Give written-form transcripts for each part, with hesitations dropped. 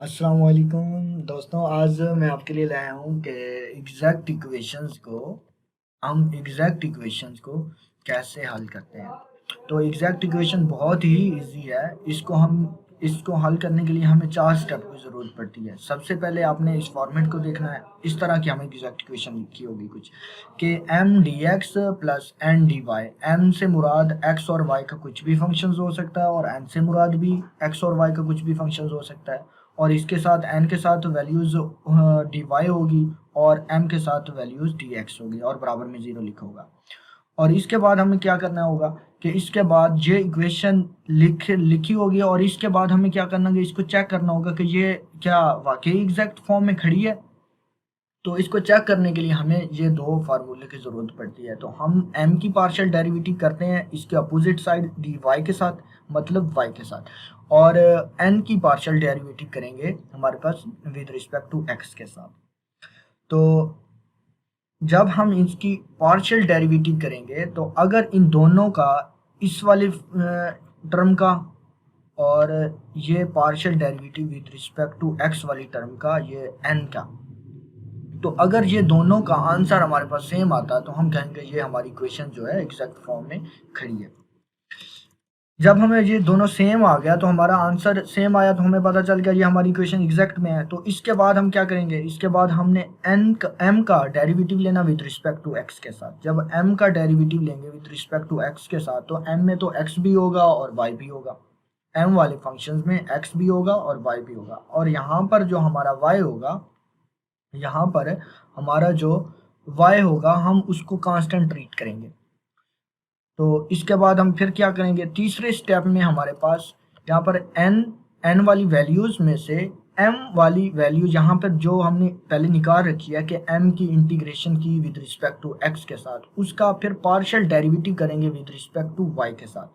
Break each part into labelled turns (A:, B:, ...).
A: अस्सलाम वालेकुम दोस्तों। आज मैं आपके लिए लाया हूँ कि हम एग्जैक्ट इक्वेशंस को कैसे हल करते हैं। तो एग्जैक्ट इक्वेशन बहुत ही इजी है। इसको हल करने के लिए हमें 4 स्टेप की ज़रूरत पड़ती है। सबसे पहले आपने इस फॉर्मेट को देखना है। इस तरह की हमें एग्जैक्ट इक्वेशन लिखी होगी कुछ कि M D X plus N D Y. M से मुराद एक्स और वाई का कुछ भी फंक्शन हो सकता है और एन से मुराद भी एक्स और वाई का कुछ भी फंक्शन हो सकता है। और इसके साथ एन के साथ वैल्यूज़ डी वाई होगी और एम के साथ वैल्यूज़ डी एक्स होगी और बराबर में ज़ीरो लिखा होगा। और इसके बाद हमें क्या करना होगा कि इसके बाद ये इक्वेशन लिखी होगी और इसके बाद हमें क्या करना होगा, इसको चेक करना होगा कि ये क्या वाकई एग्जैक्ट फॉर्म में खड़ी है। तो इसको चेक करने के लिए हमें ये दो फार्मूले की ज़रूरत पड़ती है। तो हम m की पार्शियल डेरिवेटिव करते हैं इसके अपोजिट साइड डी वाई के साथ, मतलब y के साथ। और n की पार्शियल डेरिवेटिव करेंगे हमारे पास विद रिस्पेक्ट टू x के साथ। तो जब हम इसकी पार्शियल डेरिवेटिव करेंगे तो अगर इन दोनों का, इस वाले टर्म का और ये partial derivative with respect to x वाली टर्म का, ये n का, तो अगर ये दोनों का आंसर हमारे पास सेम आता है तो हम कहेंगे ये हमारी इक्वेशन जो है एग्जैक्ट फॉर्म में खड़ी है। जब हमें ये दोनों सेम आ गया तो हमारा आंसर सेम आया तो हमें पता चल गया ये हमारी इक्वेशन एग्जैक्ट में है। तो इसके बाद हम क्या करेंगे, इसके बाद हमने एम का डेरिवेटिव लेना विद रिस्पेक्ट टू एक्स के साथ। जब एम का डेरिवेटिव लेंगे विद रिस्पेक्ट टू एक्स के साथ तो एम में तो एक्स भी होगा और वाई भी होगा। एम वाले फंक्शंस में एक्स भी होगा और वाई भी होगा। और यहाँ पर जो हमारा वाई होगा, यहाँ पर हमारा जो y होगा हम उसको कांस्टेंट ट्रीट करेंगे। तो इसके बाद हम फिर क्या करेंगे, तीसरे स्टेप में हमारे पास यहाँ पर n वाली वैल्यूज में से m वाली वैल्यू यहाँ पर जो हमने पहले निकाल रखी है कि m की इंटीग्रेशन की विद रिस्पेक्ट टू x के साथ, उसका फिर पार्शियल डेरिवेटिव करेंगे विद रिस्पेक्ट टू y के साथ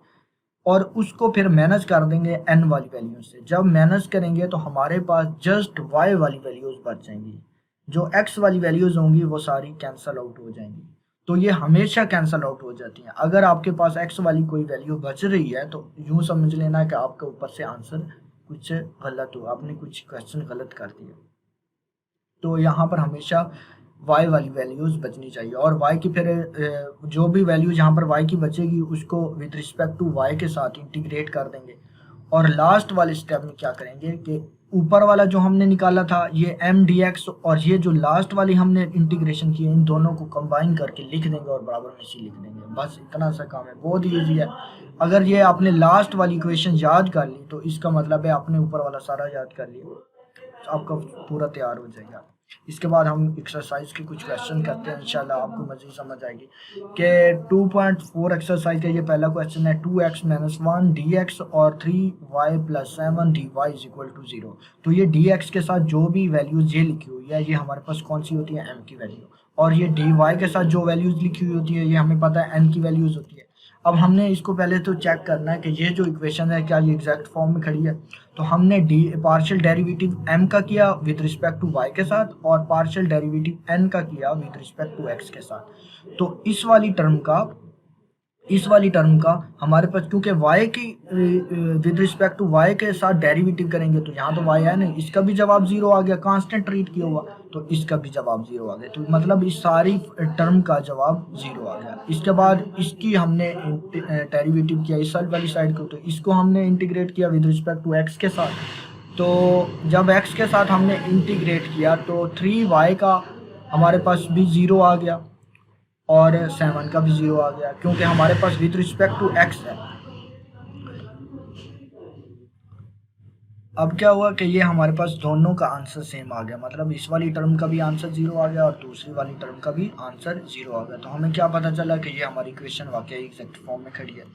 A: और उसको फिर माइनस कर देंगे n वाली वैल्यू से। जब माइनस करेंगे तो हमारे पास जस्ट y वाली वैल्यूज बच जाएंगी। जो x वाली वैल्यूज होंगी वो सारी कैंसल आउट हो जाएंगी। तो ये हमेशा कैंसल आउट हो जाती हैं। अगर आपके पास x वाली कोई वैल्यू बच रही है तो यूं समझ लेना कि आपके ऊपर से आंसर कुछ गलत हो, आपने कुछ क्वेश्चन गलत कर दिया। तो यहाँ पर हमेशा y वाली वैल्यूज बचनी चाहिए और y की फिर जो भी वैल्यू यहाँ पर y की बचेगी उसको विद रिस्पेक्ट टू y के साथ इंटीग्रेट कर देंगे। और लास्ट वाले स्टेप में क्या करेंगे कि ऊपर वाला जो हमने निकाला था ये एम डी एक्स और ये जो लास्ट वाली हमने इंटीग्रेशन की है, इन दोनों को कंबाइन करके लिख देंगे और बराबर में सी लिख देंगे। बस इतना सा काम है, बहुत ही ईजी है। अगर ये आपने लास्ट वाली इक्वेशन याद कर ली तो इसका मतलब है आपने ऊपर वाला सारा याद कर लिया, तो आपका पूरा तैयार हो जाएगा। इसके बाद हम एक्सरसाइज के कुछ क्वेश्चन करते हैं, इंशाल्लाह आपको मज़ीद समझ आएगी। कि 2.4 एक्सरसाइज का ये पहला क्वेश्चन है, 2x माइनस 1 डी एक्स और 3y plus 7 D Y is equal to 0। तो ये डी एक्स के साथ जो भी वैल्यूज ये लिखी हुई है ये हमारे पास कौन सी होती है, m की वैल्यू। और ये डी वाई के साथ जो वैल्यूज लिखी हुई होती है ये हमें पता है n की वैल्यूज होती है। अब हमने इसको पहले तो चेक करना है कि ये जो इक्वेशन है क्या ये एग्जैक्ट फॉर्म में खड़ी है। तो हमने पार्शियल डेरिवेटिव m का किया विद रिस्पेक्ट टू y के साथ और पार्शियल डेरिवेटिव n का किया विद रिस्पेक्ट टू x के साथ। तो इस वाली टर्म का हमारे पास, क्योंकि y की विद रिस्पेक्ट टू y के साथ डेरिवेटिव करेंगे तो यहाँ तो y है नहीं, इसका भी जवाब जीरो आ गया, कांस्टेंट ट्रीट किया हुआ, तो इसका भी जवाब जीरो आ गया। तो मतलब इस सारी टर्म का जवाब जीरो आ गया। इसके बाद इसकी हमने डेरिवेटिव किया इस वाली साइड को, तो इसको हमने इंटीग्रेट किया विद रिस्पेक्ट टू x के साथ। तो जब x के साथ हमने इंटीग्रेट किया तो 3y का हमारे पास भी ज़ीरो आ गया और 7 का भी ज़ीरो आ गया, क्योंकि हमारे पास विद रिस्पेक्ट टू x है। अब क्या हुआ कि ये हमारे पास दोनों का आंसर सेम आ गया, मतलब इस वाली टर्म का भी आंसर ज़ीरो आ गया और दूसरी वाली टर्म का भी आंसर ज़ीरो आ गया। तो हमें क्या पता चला कि ये हमारी इक्वेशन वाकई एग्जैक्ट फॉर्म में खड़ी है।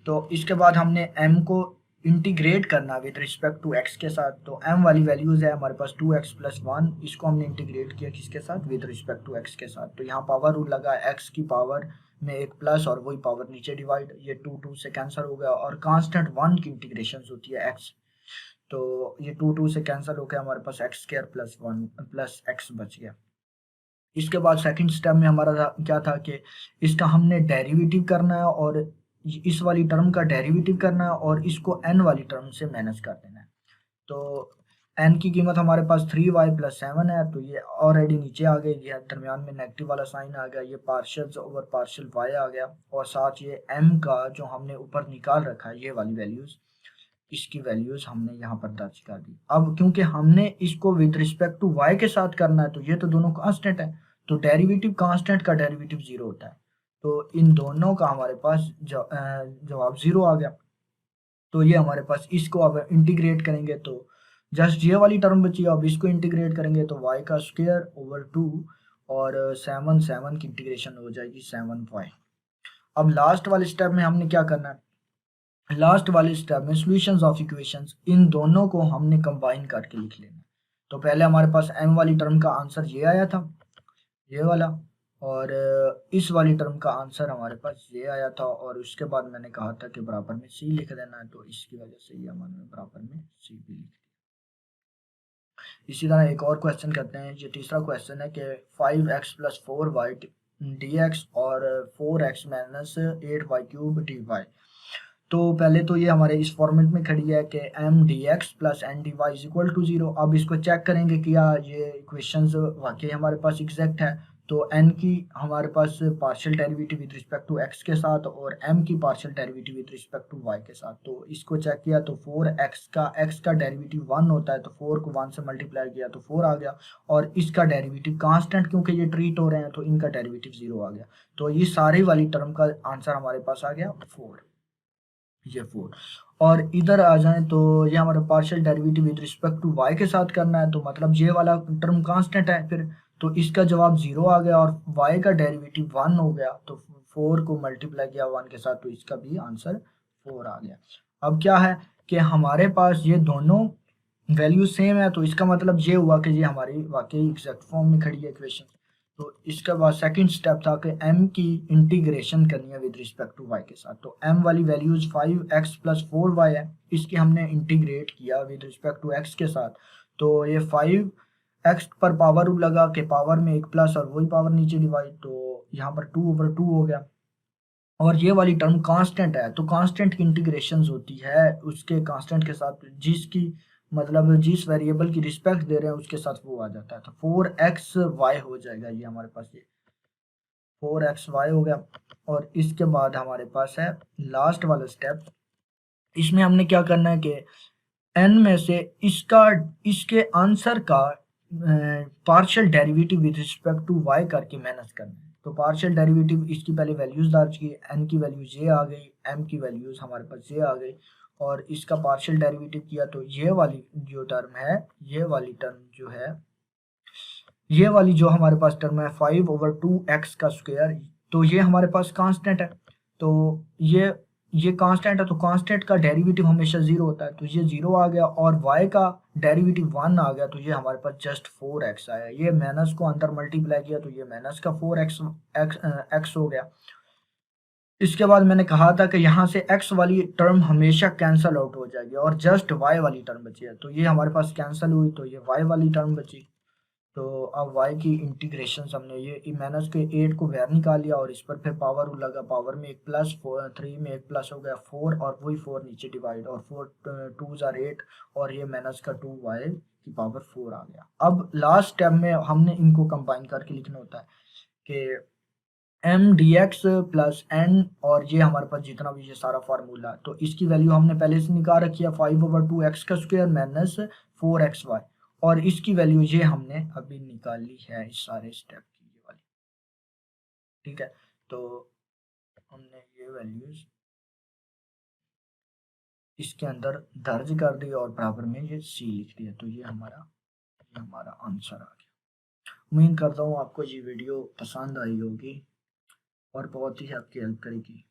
A: तो इसके बाद हमने m को इंटीग्रेट करना विद रिस्पेक्ट टू x के साथ। तो m वाली वैल्यूज़ है हमारे पास 2x प्लस 1, इसको हमने इंटीग्रेट किया किसके साथ, विद रिस्पेक्ट टू x के साथ। तो यहाँ पावर रूल लगा, x की पावर में एक प्लस और वही पावर नीचे डिवाइड, ये 2 से कैंसिल हो गया और कांस्टेंट 1 की इंटीग्रेशन होती है x। तो ये 2 से कैंसिल होकर हमारे पास x square plus 1 plus x बच गया। इसके बाद सेकंड स्टेप में हमारा क्या था कि इसका हमने डेरिवेटिव करना है और इस वाली टर्म का डेरिवेटिव करना है और इसको n वाली टर्म से माइनस कर देना है। तो एन की कीमत हमारे पास 3y+7 है, तो ये ऑलरेडी नीचे आ गई, ये दरमियान में नेगेटिव वाला साइन आ गया, ये पार्शियल ओवर पार्शियल y आ गया, और साथ ये m का जो हमने ऊपर निकाल रखा है ये वाली वैल्यूज, इसकी वैल्यूज हमने यहाँ पर दर्ज कर दी। अब क्योंकि हमने इसको विद रिस्पेक्ट टू y के साथ करना है, तो ये तो दोनों कांस्टेंट है, तो डेरिवेटिव कांस्टेंट का डेरिवेटिव 0 होता है, तो इन दोनों का हमारे पास जवाब 0 आ गया। तो ये हमारे पास, इसको अब इंटीग्रेट करेंगे तो जस्ट ये वाली टर्म बची, अब इसको इंटीग्रेट करेंगे तो y का स्क्वायर ओवर 2 और 7 की इंटीग्रेशन हो जाएगी 7y। अब लास्ट वाले स्टेप में हमने क्या करना है, लास्ट वाले स्टेप में सॉल्यूशंस ऑफ इक्वेशंस, इन दोनों को हमने कंबाइन करके लिख लेना। तो पहले हमारे पास m वाली टर्म का आंसर ये आया था, ये वाला, और इस वाली टर्म का आंसर हमारे पास ये आया था, और उसके बाद मैंने कहा था कि बराबर में c लिख देना है, तो इसकी वजह से ये हमने बराबर में c भी लिख दिया। इसी तरह एक और क्वेश्चन करते हैं, ये तीसरा क्वेश्चन है कि 5x+4y dx और 4x-8y³ dy। तो पहले तो ये हमारे इस फॉर्मेट में खड़ी है कि m dx plus n dy is equal to 0। अब इसको चेक करेंगे कि या ये इक्वेशंस वाकई हमारे पास एग्जैक्ट है। तो n की हमारे पास partial derivative with respect to x के साथ और m की partial derivative with respect to y के साथ। तो इसको चेक किया तो 4x का डेरिवेटिव 1 होता है, तो 4 को 1 से मल्टीप्लाई किया तो 4 आ गया, और इसका डेरिवेटिव कांस्टेंट क्योंकि ये ट्रीट हो रहे हैं तो इनका डेरिवेटिव 0 आ गया। तो ये सारी वाली टर्म का आंसर हमारे पास आ गया 4, ये 4। और इधर आ जाएं तो ये हमारा partial derivative with respect to y के साथ करना है, तो मतलब ये वाला टर्म कांस्टेंट है फिर, तो इसका जवाब 0 आ गया, और y का डेरिवेटिव 1 हो गया, तो 4 को मल्टीप्लाई किया 1 के साथ, तो इसका भी आंसर 4 आ गया। अब क्या है कि हमारे पास ये दोनों वैल्यू सेम है, तो इसका मतलब ये हुआ कि ये हमारी वाकई एग्जैक्ट फॉर्म में खड़ी है इक्वेशन। तो इसके बाद सेकंड स्टेप था कि m की इंटीग्रेशन करनी है विद रिस्पेक्ट टू y के साथ। तो m वाली वैल्यूज 5x+4y है, इसकी हमने इंटीग्रेट किया विद रिस्पेक्ट टू x के साथ। तो ये 5x पर पावर लगा के पावर में एक प्लस और वही पावर नीचे डिवाइड, तो यहाँ पर 2/2 हो गया। और ये वाली टर्म कांस्टेंट है, तो कांस्टेंट की इंटीग्रेशन होती है उसके कांस्टेंट के साथ, जिसकी मतलब जिस वेरिएबल की रिस्पेक्ट दे रहे हैं उसके साथ वो आ जाता है। तो 4xy हो जाएगा, ये हमारे पास ये 4xy हो गया। और इसके बाद हमारे पास है लास्ट वाला स्टेप, इसमें हमने क्या करना है कि n में से इसके आंसर का partial derivative with respect to y करके माइनस करना है। तो पार्शियल डेरिवेटिव, इसकी पहले वैल्यूज दर्ज की, n की वैल्यूज ये आ गई, m की वैल्यूज हमारे पास ये आ गई, और इसका पार्शियल डेरिवेटिव किया तो ये वाली जो टर्म है, ये वाली टर्म जो है, ये वाली जो हमारे पास टर्म है 5/2x का स्क्वायर, तो ये हमारे पास कांस्टेंट है। तो ये कांस्टेंट है, तो कांस्टेंट का डेरिवेटिव हमेशा 0 होता है, तो ये 0 आ गया, और y का डेरिवेटिव 1 आ गया, तो ये हमारे पास जस्ट 4x आया। ये माइनस को अंदर मल्टीप्लाई किया तो ये माइनस का 4x x हो गया। इसके बाद मैंने कहा था कि यहाँ से x वाली टर्म हमेशा कैंसल आउट हो जाएगी और जस्ट y वाली टर्म बची है, तो ये हमारे पास कैंसल हुई, तो ये y वाली टर्म बची। तो अब y की इंटीग्रेशन हमने ये माइनस के 8 को बाहर निकाल लिया, और इस पर फिर पावर लगा, पावर में एक प्लस 3 में एक प्लस हो गया 4, और वही 4 नीचे डिवाइड, और 4 2 जार 8, और ये माइनस का 2y की पावर 4 आ गया। अब लास्ट स्टेप में हमने इनको कंबाइन करके लिखना होता है कि m dx प्लस n, और ये हमारे पास जितना भी ये सारा फार्मूला, तो इसकी वैल्यू हमने पहले से निकाल रखी है 5/2x का स्क्वायर माइनस 4xy, और इसकी वैल्यू ये हमने अभी निकाल ली है इस सारे स्टेप की, ये वाली, ठीक है। तो हमने ये वैल्यूज इसके अंदर दर्ज कर दी और बराबर में ये c लिख दिया, तो ये हमारा आंसर आ गया। उम्मीद करता हूँ आपको ये वीडियो पसंद आई होगी और बहुत ही आपकी हेल्प करेगी।